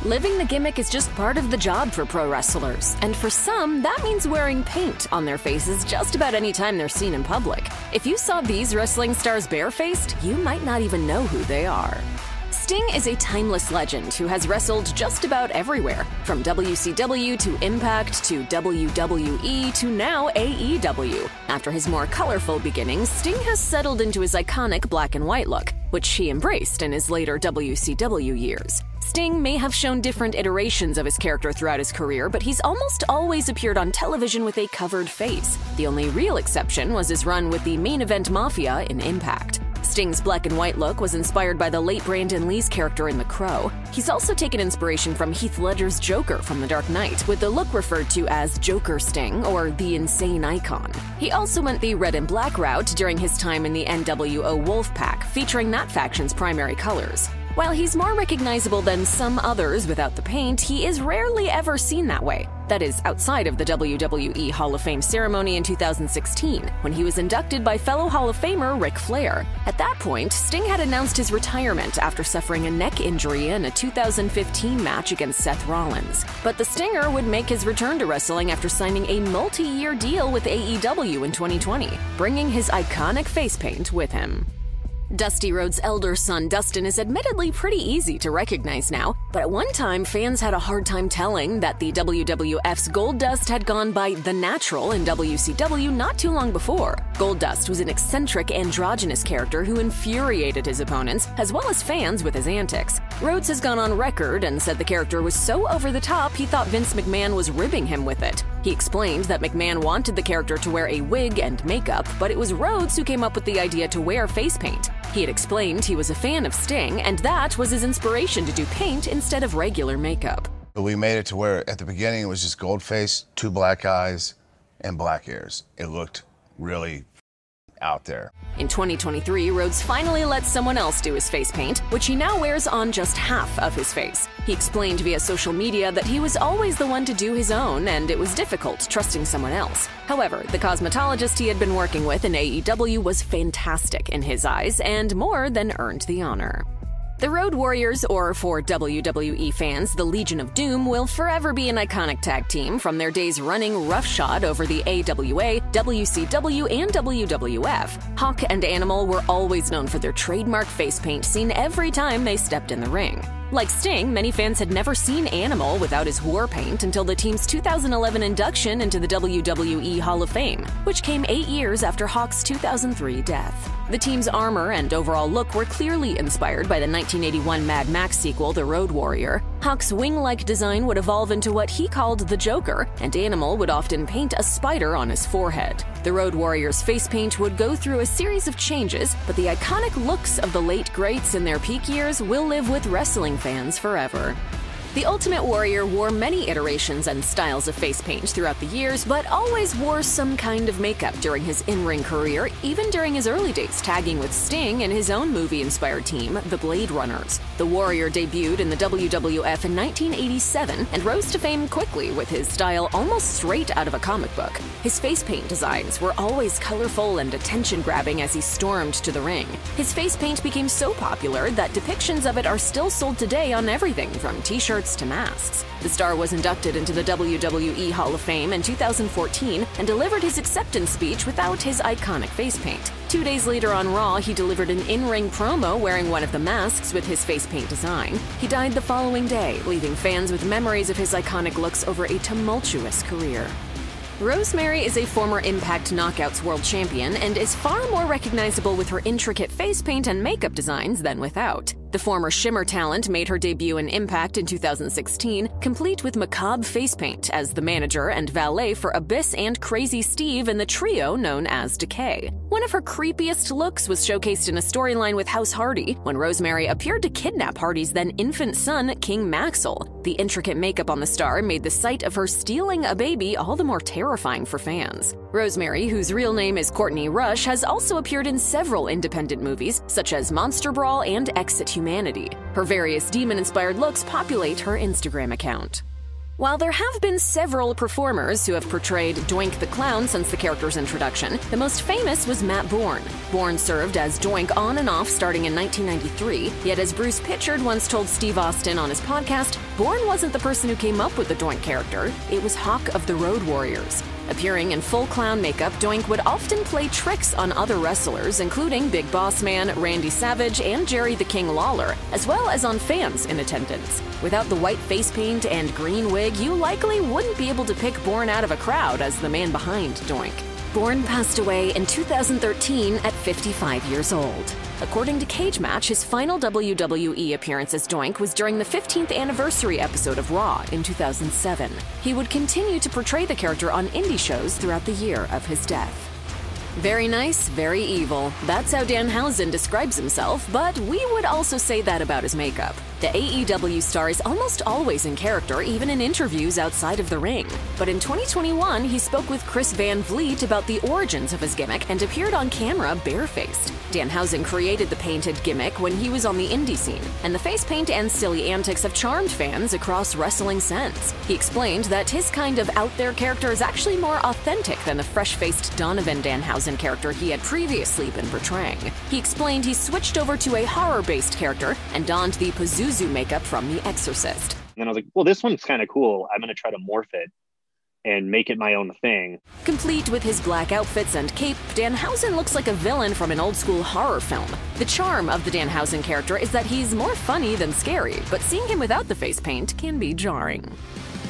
Living the gimmick is just part of the job for pro wrestlers, and for some, that means wearing paint on their faces just about any time they're seen in public. If you saw these wrestling stars barefaced, you might not even know who they are. Sting is a timeless legend who has wrestled just about everywhere, from WCW to Impact to WWE to now AEW. After his more colorful beginnings, Sting has settled into his iconic black and white look, which he embraced in his later WCW years. Sting may have shown different iterations of his character throughout his career, but he's almost always appeared on television with a covered face. The only real exception was his run with the Main Event Mafia in Impact. Sting's black and white look was inspired by the late Brandon Lee's character in The Crow. He's also taken inspiration from Heath Ledger's Joker from The Dark Knight, with the look referred to as Joker Sting or the Insane Icon. He also went the red and black route during his time in the NWO Wolfpack, featuring that faction's primary colors. While he's more recognizable than some others without the paint, he is rarely ever seen that way. That is, outside of the WWE Hall of Fame ceremony in 2016, when he was inducted by fellow Hall of Famer Ric Flair. At that point, Sting had announced his retirement after suffering a neck injury in a 2015 match against Seth Rollins. But the Stinger would make his return to wrestling after signing a multi-year deal with AEW in 2020, bringing his iconic face paint with him. Dusty Rhodes' elder son Dustin is admittedly pretty easy to recognize now, but at one time fans had a hard time telling that the WWF's Goldust had gone by The Natural in WCW not too long before. Goldust was an eccentric, androgynous character who infuriated his opponents, as well as fans, with his antics. Rhodes has gone on record and said the character was so over the top he thought Vince McMahon was ribbing him with it. He explained that McMahon wanted the character to wear a wig and makeup, but it was Rhodes who came up with the idea to wear face paint. He had explained he was a fan of Sting, and that was his inspiration to do paint instead of regular makeup. We made it to where at the beginning it was just gold face, 2 black eyes, and black ears. It looked really out there. In 2023, Rhodes finally let someone else do his face paint, which he now wears on just half of his face. He explained via social media that he was always the one to do his own, and it was difficult trusting someone else. However, the cosmetologist he had been working with in AEW was fantastic in his eyes, and more than earned the honor. The Road Warriors, or for WWE fans, the Legion of Doom, will forever be an iconic tag team from their days running roughshod over the AWA, WCW, and WWF. Hawk and Animal were always known for their trademark face paint seen every time they stepped in the ring. Like Sting, many fans had never seen Animal without his war paint until the team's 2011 induction into the WWE Hall of Fame, which came 8 years after Hawk's 2003 death. The team's armor and overall look were clearly inspired by the 1981 Mad Max sequel, The Road Warrior. Hawk's wing-like design would evolve into what he called the Joker, and Animal would often paint a spider on his forehead. The Road Warrior's face paint would go through a series of changes, but the iconic looks of the late greats in their peak years will live with wrestling fans forever. The Ultimate Warrior wore many iterations and styles of face paint throughout the years, but always wore some kind of makeup during his in-ring career, even during his early days tagging with Sting and his own movie-inspired team, the Blade Runners. The Warrior debuted in the WWF in 1987 and rose to fame quickly with his style almost straight out of a comic book. His face paint designs were always colorful and attention-grabbing as he stormed to the ring. His face paint became so popular that depictions of it are still sold today on everything from t-shirts to masks. The star was inducted into the WWE Hall of Fame in 2014 and delivered his acceptance speech without his iconic face paint. 2 days later on Raw, he delivered an in-ring promo wearing one of the masks with his face paint design. He died the following day, leaving fans with memories of his iconic looks over a tumultuous career. Rosemary is a former Impact Knockouts World Champion and is far more recognizable with her intricate face paint and makeup designs than without. The former Shimmer talent made her debut in Impact in 2016, complete with macabre face paint as the manager and valet for Abyss and Crazy Steve in the trio known as Decay. One of her creepiest looks was showcased in a storyline with House Hardy, when Rosemary appeared to kidnap Hardy's then infant son, King Maxwell. The intricate makeup on the star made the sight of her stealing a baby all the more terrifying for fans. Rosemary, whose real name is Courtney Rush, has also appeared in several independent movies, such as Monster Brawl and Exit Humanity. Her various demon-inspired looks populate her Instagram account. While there have been several performers who have portrayed Doink the Clown since the character's introduction, the most famous was Matt Bourne. Bourne served as Doink on and off starting in 1993, yet as Bruce Pitchard once told Steve Austin on his podcast, Bourne wasn't the person who came up with the Doink character, it was Hawk of the Road Warriors. Appearing in full clown makeup, Doink would often play tricks on other wrestlers, including Big Boss Man, Randy Savage, and Jerry the King Lawler, as well as on fans in attendance. Without the white face paint and green wig, you likely wouldn't be able to pick Bourne out of a crowd as the man behind Doink. Bourne passed away in 2013 at 55 years old. According to Cage Match, his final WWE appearance as Doink was during the 15th anniversary episode of Raw in 2007. He would continue to portray the character on indie shows throughout the year of his death. Very nice, very evil. That's how Danhausen describes himself, but we would also say that about his makeup. The AEW star is almost always in character, even in interviews outside of the ring. But in 2021, he spoke with Chris Van Vliet about the origins of his gimmick and appeared on camera barefaced. Danhausen created the painted gimmick when he was on the indie scene, and the face paint and silly antics have charmed fans across wrestling since. He explained that his kind of out-there character is actually more authentic than the fresh-faced Donovan Danhausen character he had previously been portraying. He explained he switched over to a horror-based character and donned the Pazuzu makeup from The Exorcist. And then I was like, well, this one's kind of cool. I'm going to try to morph it and make it my own thing. Complete with his black outfits and cape, Danhausen looks like a villain from an old-school horror film. The charm of the Danhausen character is that he's more funny than scary, but seeing him without the face paint can be jarring.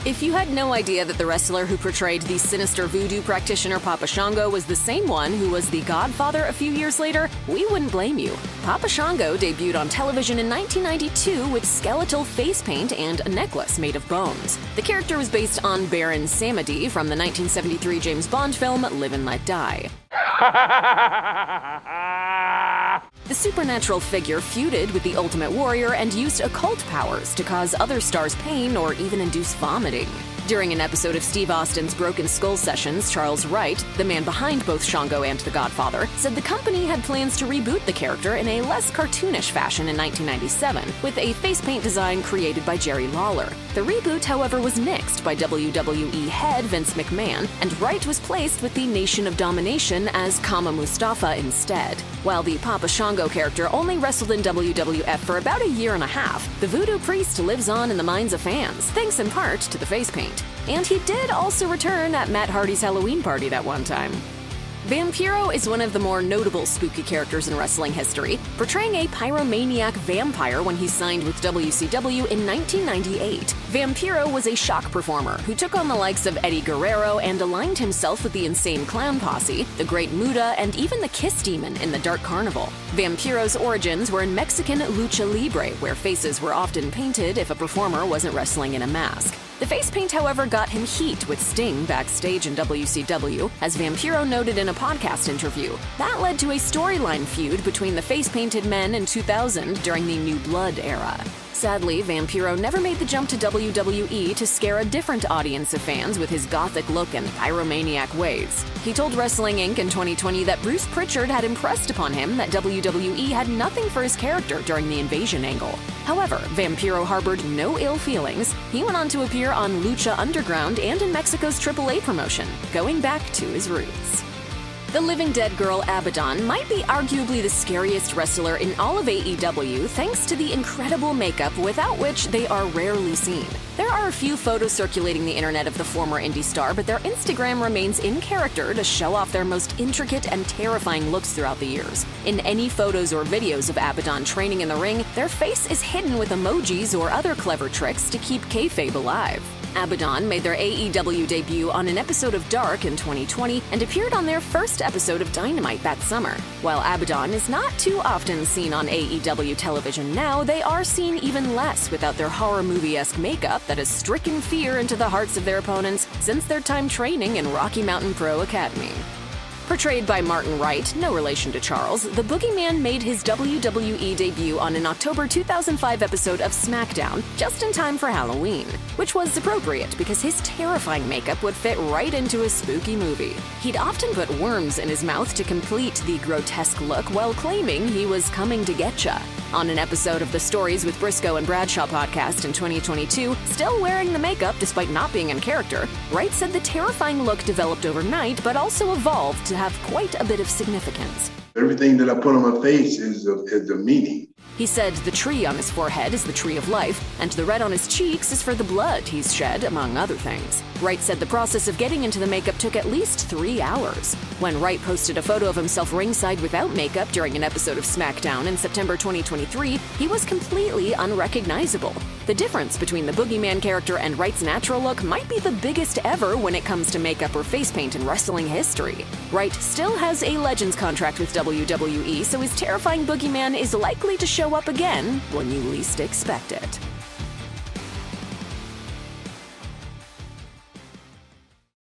If you had no idea that the wrestler who portrayed the sinister voodoo practitioner Papa Shango was the same one who was the Godfather a few years later, we wouldn't blame you. Papa Shango debuted on television in 1992 with skeletal face paint and a necklace made of bones. The character was based on Baron Samedi from the 1973 James Bond film Live and Let Die. The supernatural figure feuded with the Ultimate Warrior and used occult powers to cause other stars pain or even induce vomiting. During an episode of Steve Austin's Broken Skull Sessions, Charles Wright, the man behind both Shango and The Godfather, said the company had plans to reboot the character in a less cartoonish fashion in 1997, with a face paint design created by Jerry Lawler. The reboot, however, was nixed by WWE head Vince McMahon, and Wright was placed with the Nation of Domination as Kama Mustafa instead. While the Papa Shango character only wrestled in WWF for about a year and a half, the Voodoo Priest lives on in the minds of fans, thanks in part to the face paint. And he did also return at Matt Hardy's Halloween party that one time. Vampiro is one of the more notable spooky characters in wrestling history, portraying a pyromaniac vampire when he signed with WCW in 1998. Vampiro was a shock performer who took on the likes of Eddie Guerrero and aligned himself with the Insane Clown Posse, the Great Muta, and even the Kiss Demon in the Dark Carnival. Vampiro's origins were in Mexican lucha libre, where faces were often painted if a performer wasn't wrestling in a mask. The face paint, however, got him heat with Sting backstage in WCW, as Vampiro noted in a podcast interview. That led to a storyline feud between the face-painted men in 2000 during the New Blood era. Sadly, Vampiro never made the jump to WWE to scare a different audience of fans with his gothic look and pyromaniac ways. He told Wrestling Inc. in 2020 that Bruce Pritchard had impressed upon him that WWE had nothing for his character during the invasion angle. However, Vampiro harbored no ill feelings. He went on to appear on Lucha Underground and in Mexico's AAA promotion, going back to his roots. The Living Dead girl Abadon might be arguably the scariest wrestler in all of AEW thanks to the incredible makeup without which they are rarely seen. There are a few photos circulating the internet of the former indie star, but their Instagram remains in character to show off their most intricate and terrifying looks throughout the years. In any photos or videos of Abadon training in the ring, their face is hidden with emojis or other clever tricks to keep kayfabe alive. Abadon made their AEW debut on an episode of Dark in 2020 and appeared on their first episode of Dynamite that summer. While Abadon is not too often seen on AEW television now, they are seen even less without their horror movie-esque makeup that has stricken fear into the hearts of their opponents since their time training in Rocky Mountain Pro Academy. Portrayed by Martin Wright, no relation to Charles, the Boogeyman made his WWE debut on an October 2005 episode of SmackDown just in time for Halloween, which was appropriate because his terrifying makeup would fit right into a spooky movie. He'd often put worms in his mouth to complete the grotesque look while claiming he was coming to getcha. On an episode of the Stories with Briscoe and Bradshaw podcast in 2022, still wearing the makeup despite not being in character, Wright said the terrifying look developed overnight but also evolved to have quite a bit of significance. Everything that I put on my face is a meaning. He said the tree on his forehead is the tree of life, and the red on his cheeks is for the blood he's shed, among other things. Wright said the process of getting into the makeup took at least 3 hours. When Wright posted a photo of himself ringside without makeup during an episode of SmackDown in September 2023, he was completely unrecognizable. The difference between the Boogeyman character and Wright's natural look might be the biggest ever when it comes to makeup or face paint in wrestling history. Wright still has a Legends contract with WWE, so his terrifying Boogeyman is likely to show up again when you least expect it.